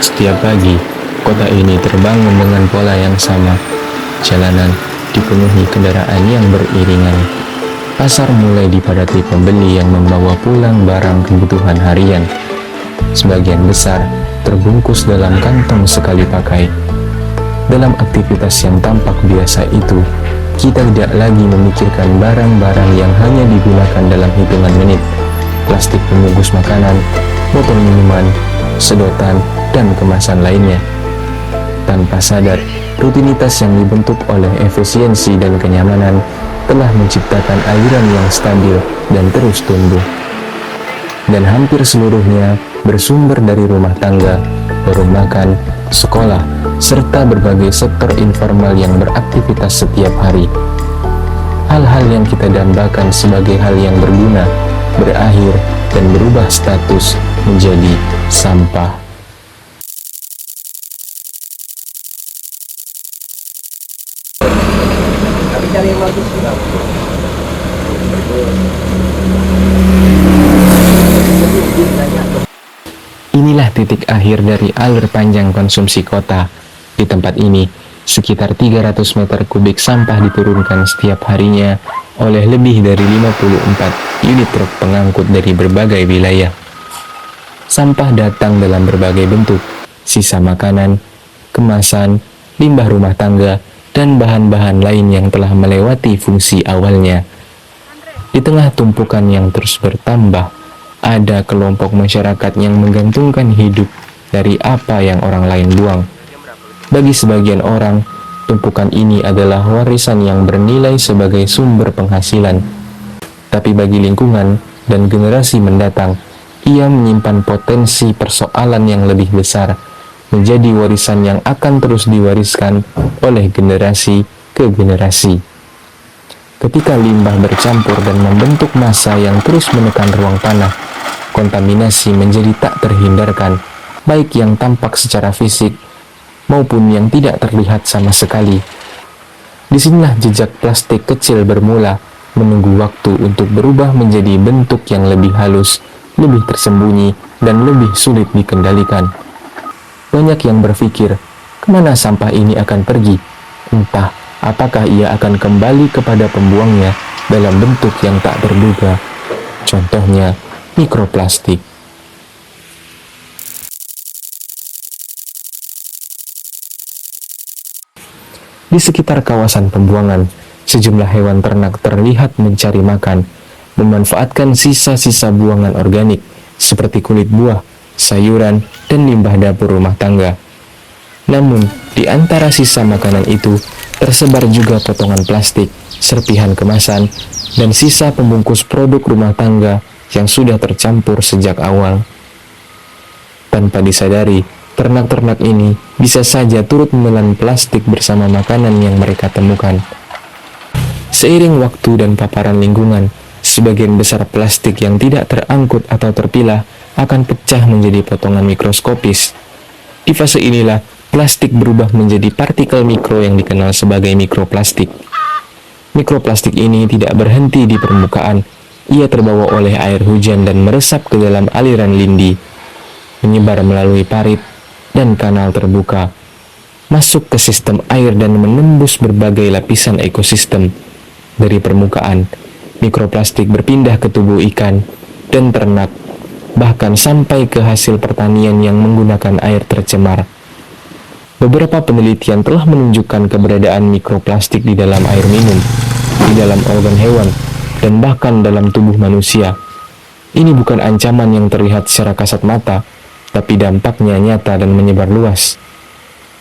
Setiap pagi, kota ini terbangun dengan pola yang sama. Jalanan dipenuhi kendaraan yang beriringan. Pasar mulai dipadati pembeli yang membawa pulang barang kebutuhan harian. Sebagian besar terbungkus dalam kantong sekali pakai. Dalam aktivitas yang tampak biasa itu, kita tidak lagi memikirkan barang-barang yang hanya digunakan dalam hitungan menit. Plastik pembungkus makanan, botol minuman, sedotan, dan kemasan lainnya. Tanpa sadar, rutinitas yang dibentuk oleh efisiensi dan kenyamanan telah menciptakan aliran yang stabil dan terus tumbuh. Dan hampir seluruhnya bersumber dari rumah tangga, warung makan, sekolah, serta berbagai sektor informal yang beraktivitas setiap hari. Hal-hal yang kita dambakan sebagai hal yang berguna, berakhir dan berubah status menjadi sampah. Inilah titik akhir dari alur panjang konsumsi kota. Di tempat ini, sekitar 300 meter kubik sampah diturunkan setiap harinya oleh lebih dari 54 unit truk pengangkut dari berbagai wilayah. Sampah datang dalam berbagai bentuk, sisa makanan, kemasan, limbah rumah tangga, dan bahan-bahan lain yang telah melewati fungsi awalnya. Di tengah tumpukan yang terus bertambah, ada kelompok masyarakat yang menggantungkan hidup dari apa yang orang lain buang. Bagi sebagian orang, tumpukan ini adalah warisan yang bernilai sebagai sumber penghasilan. Tapi bagi lingkungan dan generasi mendatang, ia menyimpan potensi persoalan yang lebih besar, menjadi warisan yang akan terus diwariskan oleh generasi ke generasi. Ketika limbah bercampur dan membentuk massa yang terus menekan ruang tanah, kontaminasi menjadi tak terhindarkan, baik yang tampak secara fisik maupun yang tidak terlihat sama sekali. Disinilah jejak plastik kecil bermula, menunggu waktu untuk berubah menjadi bentuk yang lebih halus, lebih tersembunyi, dan lebih sulit dikendalikan. Banyak yang berpikir, kemana sampah ini akan pergi? Entah, apakah ia akan kembali kepada pembuangnya dalam bentuk yang tak terduga. Contohnya, mikroplastik. Di sekitar kawasan pembuangan, sejumlah hewan ternak terlihat mencari makan, memanfaatkan sisa-sisa buangan organik seperti kulit buah, sayuran, dan limbah dapur rumah tangga. Namun, di antara sisa makanan itu, tersebar juga potongan plastik, serpihan kemasan, dan sisa pembungkus produk rumah tangga yang sudah tercampur sejak awal. Tanpa disadari, ternak-ternak ini bisa saja turut menelan plastik bersama makanan yang mereka temukan. Seiring waktu dan paparan lingkungan, sebagian besar plastik yang tidak terangkut atau terpilah akan pecah menjadi potongan mikroskopis. Di fase inilah, plastik berubah menjadi partikel mikro yang dikenal sebagai mikroplastik. Mikroplastik ini tidak berhenti di permukaan. Ia terbawa oleh air hujan dan meresap ke dalam aliran lindi, menyebar melalui parit dan kanal terbuka, masuk ke sistem air dan menembus berbagai lapisan ekosistem. Dari permukaan, mikroplastik berpindah ke tubuh ikan dan ternak, bahkan sampai ke hasil pertanian yang menggunakan air tercemar. Beberapa penelitian telah menunjukkan keberadaan mikroplastik di dalam air minum, di dalam organ hewan, dan bahkan dalam tubuh manusia. Ini bukan ancaman yang terlihat secara kasat mata, tapi dampaknya nyata dan menyebar luas.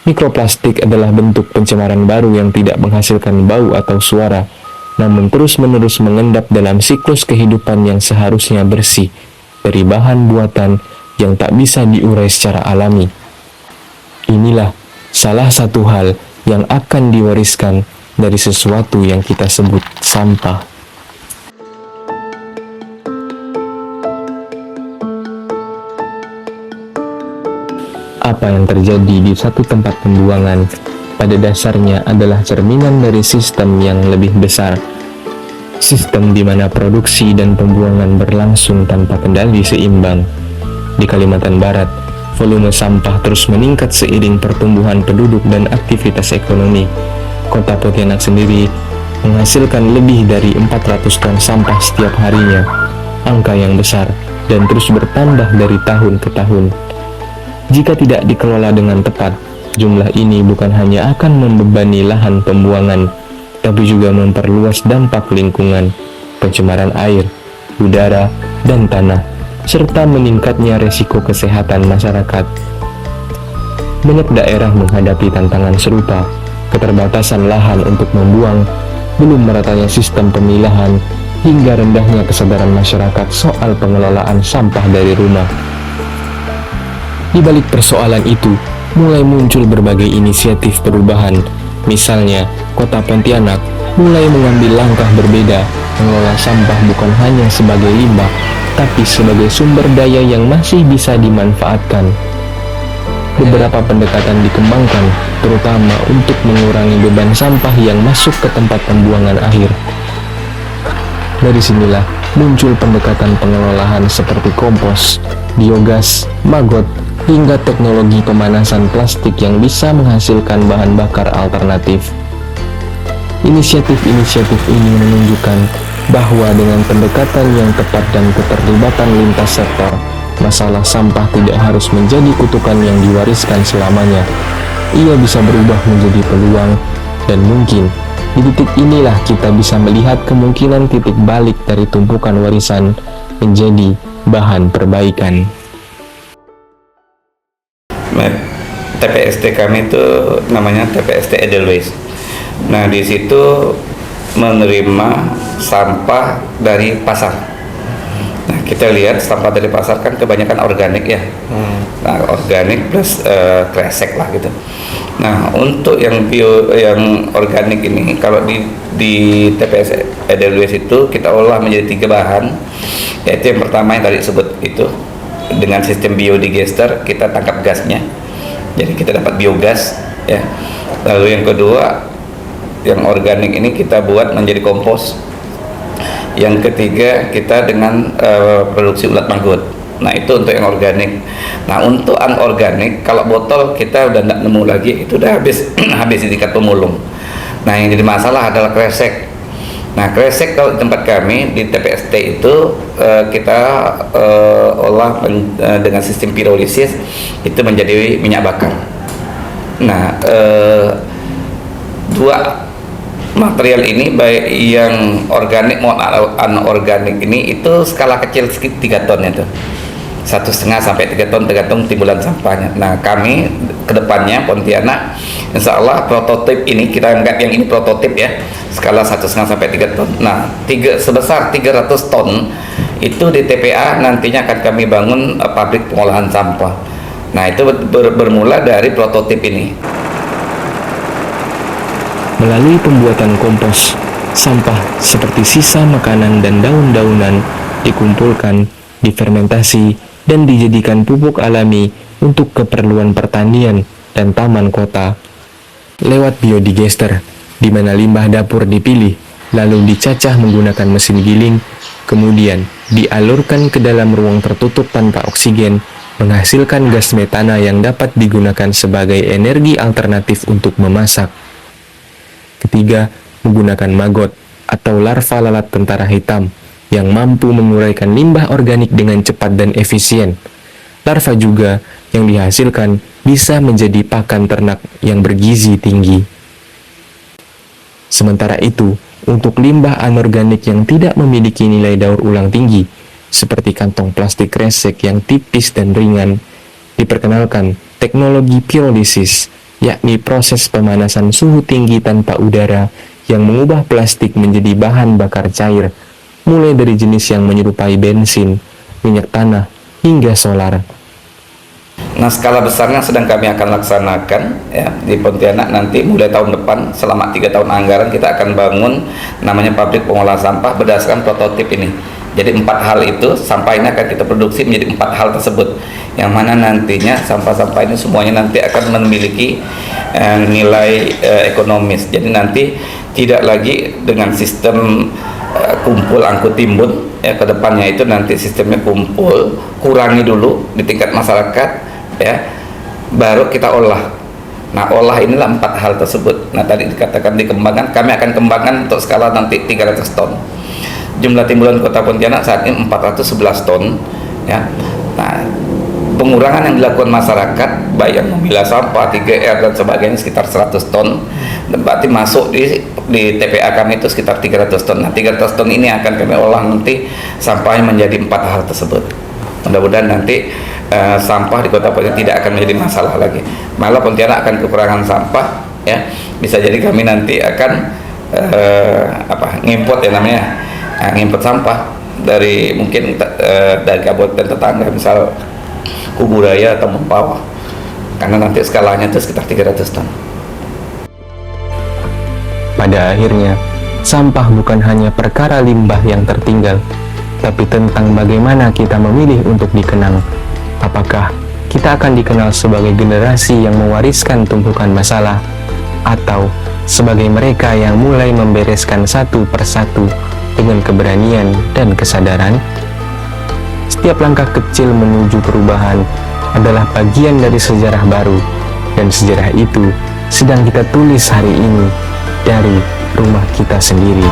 Mikroplastik adalah bentuk pencemaran baru yang tidak menghasilkan bau atau suara, namun terus-menerus mengendap dalam siklus kehidupan yang seharusnya bersih dari bahan buatan yang tak bisa diurai secara alami. Inilah salah satu hal yang akan diwariskan dari sesuatu yang kita sebut sampah. Apa yang terjadi di satu tempat pembuangan pada dasarnya adalah cerminan dari sistem yang lebih besar. Sistem di mana produksi dan pembuangan berlangsung tanpa kendali seimbang. Di Kalimantan Barat, volume sampah terus meningkat seiring pertumbuhan penduduk dan aktivitas ekonomi. Kota Pontianak sendiri menghasilkan lebih dari 400 ton sampah setiap harinya, angka yang besar dan terus bertambah dari tahun ke tahun. Jika tidak dikelola dengan tepat, jumlah ini bukan hanya akan membebani lahan pembuangan, tapi juga memperluas dampak lingkungan, pencemaran air, udara, dan tanah, serta meningkatnya resiko kesehatan masyarakat. Banyak daerah menghadapi tantangan serupa, keterbatasan lahan untuk membuang, belum meratanya sistem pemilahan, hingga rendahnya kesadaran masyarakat soal pengelolaan sampah dari rumah. Di balik persoalan itu, mulai muncul berbagai inisiatif perubahan. Misalnya, Kota Pontianak mulai mengambil langkah berbeda, mengelola sampah bukan hanya sebagai limbah, tapi sebagai sumber daya yang masih bisa dimanfaatkan. Beberapa pendekatan dikembangkan, terutama untuk mengurangi beban sampah yang masuk ke tempat pembuangan akhir. Dari sinilah muncul pendekatan pengelolaan seperti kompos, biogas, maggot, hingga teknologi pemanasan plastik yang bisa menghasilkan bahan bakar alternatif. Inisiatif-inisiatif ini menunjukkan bahwa dengan pendekatan yang tepat dan keterlibatan lintas sektor, masalah sampah tidak harus menjadi kutukan yang diwariskan selamanya. Ia bisa berubah menjadi peluang, dan mungkin di titik inilah kita bisa melihat kemungkinan titik balik dari tumpukan warisan menjadi bahan perbaikan. TPST kami itu namanya TPST Edelweiss. Nah, di situ menerima sampah dari pasar. Nah, kita lihat sampah dari pasar kan kebanyakan organik ya. Nah, organik plus kresek lah gitu. Nah, untuk yang organik ini kalau di TPS Edelweiss itu kita olah menjadi 3 bahan. Yaitu yang pertama yang tadi disebut itu dengan sistem biodigester, kita tangkap gasnya. Jadi kita dapat biogas ya. Lalu yang kedua, yang organik ini kita buat menjadi kompos. Yang ketiga, kita dengan produksi ulat manggut. Nah, itu untuk yang organik. Nah, untuk anorganik, kalau botol kita udah tidak nemu lagi, itu udah habis habis di tingkat pemulung. Nah, yang jadi masalah adalah kresek. Nah, kresek kalau di tempat kami di TPST itu kita olah dengan sistem pirolisis itu menjadi minyak bakar. Nah, dua material ini baik yang organik maupun anorganik ini itu skala kecil sekitar 3 ton itu. 1,5 sampai 3 ton tergantung timbulan sampahnya. Nah, kami kedepannya Pontianak insya Allah prototip ini kita anggap yang ini prototip ya, skala 1,5 sampai 3 ton. Nah, sebesar 300 ton itu di TPA nantinya akan kami bangun pabrik pengolahan sampah. Nah, itu bermula dari prototip ini. Melalui pembuatan kompos, sampah seperti sisa makanan dan daun-daunan dikumpulkan, difermentasi, dan dijadikan pupuk alami untuk keperluan pertanian dan taman kota. Lewat biodigester, di mana limbah dapur dipilih, lalu dicacah menggunakan mesin giling, kemudian dialurkan ke dalam ruang tertutup tanpa oksigen, menghasilkan gas metana yang dapat digunakan sebagai energi alternatif untuk memasak. Ketiga, menggunakan maggot atau larva lalat tentara hitam yang mampu menguraikan limbah organik dengan cepat dan efisien. Larva juga yang dihasilkan bisa menjadi pakan ternak yang bergizi tinggi. Sementara itu, untuk limbah anorganik yang tidak memiliki nilai daur ulang tinggi, seperti kantong plastik kresek yang tipis dan ringan, diperkenalkan teknologi pirolisis, yakni proses pemanasan suhu tinggi tanpa udara yang mengubah plastik menjadi bahan bakar cair, mulai dari jenis yang menyerupai bensin, minyak tanah, hingga solar. Nah, skala besarnya sedang kami akan laksanakan ya di Pontianak nanti mulai tahun depan selama 3 tahun anggaran kita akan bangun namanya pabrik pengolahan sampah berdasarkan prototip ini. Jadi 4 hal itu sampah ini akan kita produksi menjadi 4 hal tersebut, yang mana nantinya sampah-sampah ini semuanya nanti akan memiliki nilai ekonomis. Jadi nanti tidak lagi dengan sistem kumpul angkut timbun ya, ke depannya itu nanti sistemnya kumpul, kurangi dulu di tingkat masyarakat, ya, baru kita olah. Nah, olah inilah 4 hal tersebut. Nah, tadi dikatakan dikembangkan, kami akan kembangkan untuk skala nanti 300 ton. Jumlah timbulan Kota Pontianak saat ini 411 ton, ya. Nah, pengurangan yang dilakukan masyarakat baik yang memilah sampah, 3R dan sebagainya sekitar 100 ton. Dan berarti masuk di TPA kami itu sekitar 300 ton. Nah, 300 ton ini akan kami olah nanti sampahnya menjadi 4 hal tersebut. Mudah-mudahan nanti sampah di Kota Pontianak tidak akan menjadi masalah lagi. Malah Pontianak akan kekurangan sampah, ya. Bisa jadi kami nanti akan ngimport ya namanya. Ngimport sampah dari mungkin dari kabupaten tetangga, misal Kuburaya atau Mempawah, karena nanti skalanya itu sekitar 300 ton. Pada akhirnya, sampah bukan hanya perkara limbah yang tertinggal, tapi tentang bagaimana kita memilih untuk dikenang. Apakah kita akan dikenal sebagai generasi yang mewariskan tumpukan masalah, atau sebagai mereka yang mulai membereskan satu persatu dengan keberanian dan kesadaran? Setiap langkah kecil menuju perubahan adalah bagian dari sejarah baru, dan sejarah itu sedang kita tulis hari ini dari rumah kita sendiri.